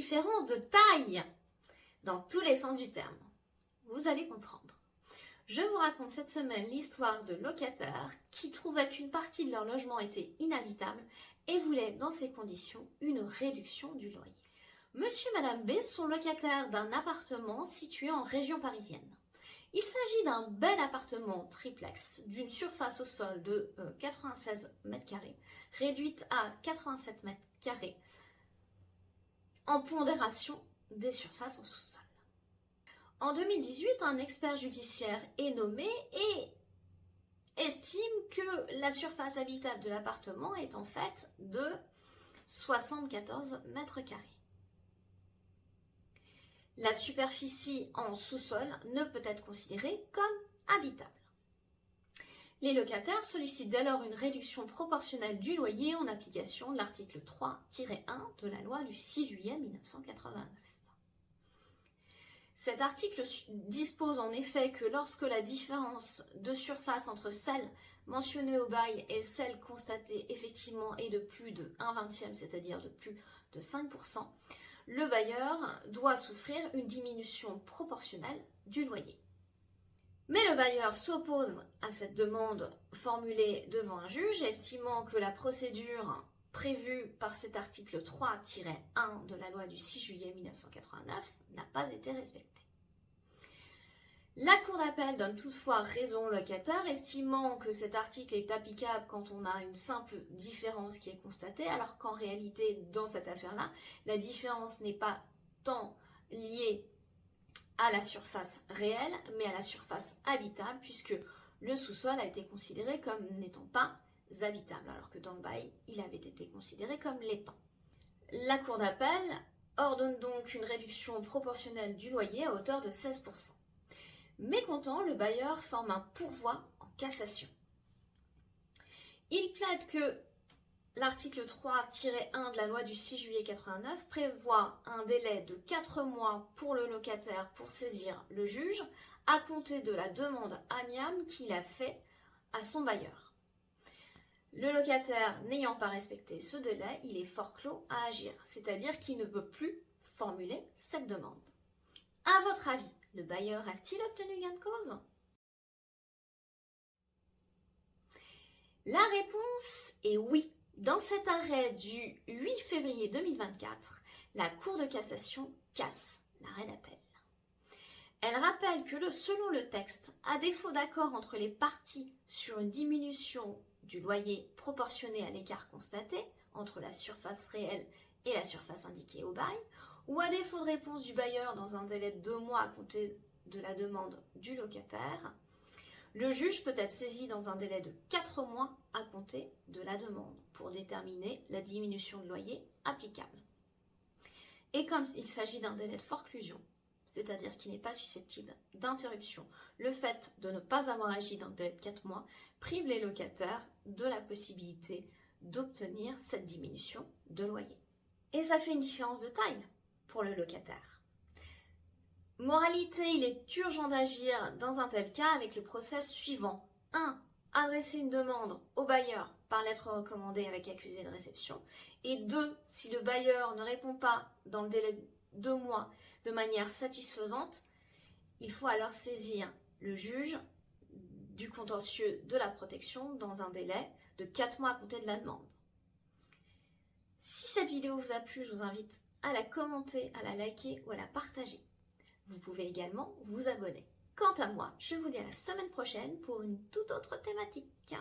différence de taille dans tous les sens du terme. Vous allez comprendre. Je vous raconte cette semaine l'histoire de locataires qui trouvaient qu'une partie de leur logement était inhabitable et voulaient, dans ces conditions, une réduction du loyer. Monsieur et Madame B sont locataires d'un appartement situé en région parisienne. Il s'agit d'un bel appartement triplex d'une surface au sol de 96 mètres carrés, réduite à 87 mètres carrés, en pondération des surfaces en sous-sol. En 2018, un expert judiciaire est nommé et estime que la surface habitable de l'appartement est en fait de 74 mètres carrés. La superficie en sous-sol ne peut être considérée comme habitable. Les locataires sollicitent dès lors une réduction proportionnelle du loyer en application de l'article 3-1 de la loi du 6 juillet 1989. Cet article dispose en effet que lorsque la différence de surface entre celle mentionnée au bail et celle constatée effectivement est de plus de 1/20, c'est-à-dire de plus de 5%, le bailleur doit souffrir une diminution proportionnelle du loyer. Mais le bailleur s'oppose à cette demande formulée devant un juge, estimant que la procédure prévue par cet article 3-1 de la loi du 6 juillet 1989 n'a pas été respectée. La Cour d'appel donne toutefois raison au locataire, estimant que cet article est applicable quand on a une simple différence qui est constatée, alors qu'en réalité, dans cette affaire-là, la différence n'est pas tant liée à la surface réelle, mais à la surface habitable, puisque le sous-sol a été considéré comme n'étant pas habitable, alors que dans le bail, il avait été considéré comme l'étant. La Cour d'appel ordonne donc une réduction proportionnelle du loyer à hauteur de 16%. Mécontent, le bailleur forme un pourvoi en cassation. Il plaide que l'article 3-1 de la loi du 6 juillet 1989 prévoit un délai de 4 mois pour le locataire pour saisir le juge à compter de la demande amiable qu'il a fait à son bailleur. Le locataire n'ayant pas respecté ce délai, il est forclos à agir, c'est-à-dire qu'il ne peut plus formuler cette demande. À votre avis, le bailleur a-t-il obtenu gain de cause? La réponse est oui. Dans cet arrêt du 8 février 2024, la Cour de cassation casse l'arrêt d'appel. Elle rappelle que selon le texte, à défaut d'accord entre les parties sur une diminution du loyer proportionnée à l'écart constaté entre la surface réelle et la surface indiquée au bail, ou à défaut de réponse du bailleur dans un délai de 2 mois à compter de la demande du locataire, le juge peut être saisi dans un délai de 4 mois à compter de la demande pour déterminer la diminution de loyer applicable. Et comme il s'agit d'un délai de forclusion, c'est-à-dire qui n'est pas susceptible d'interruption, le fait de ne pas avoir agi dans le délai de 4 mois prive les locataires de la possibilité d'obtenir cette diminution de loyer. Et ça fait une différence de taille pour le locataire. Moralité, il est urgent d'agir dans un tel cas avec le process suivant. 1. Adresser une demande au bailleur par lettre recommandée avec accusé de réception. Et 2. Si le bailleur ne répond pas dans le délai de 2 mois de manière satisfaisante, il faut alors saisir le juge du contentieux de la protection dans un délai de 4 mois à compter de la demande. Si cette vidéo vous a plu, je vous invite à la commenter, à la liker ou à la partager. Vous pouvez également vous abonner. Quant à moi, je vous dis à la semaine prochaine pour une toute autre thématique.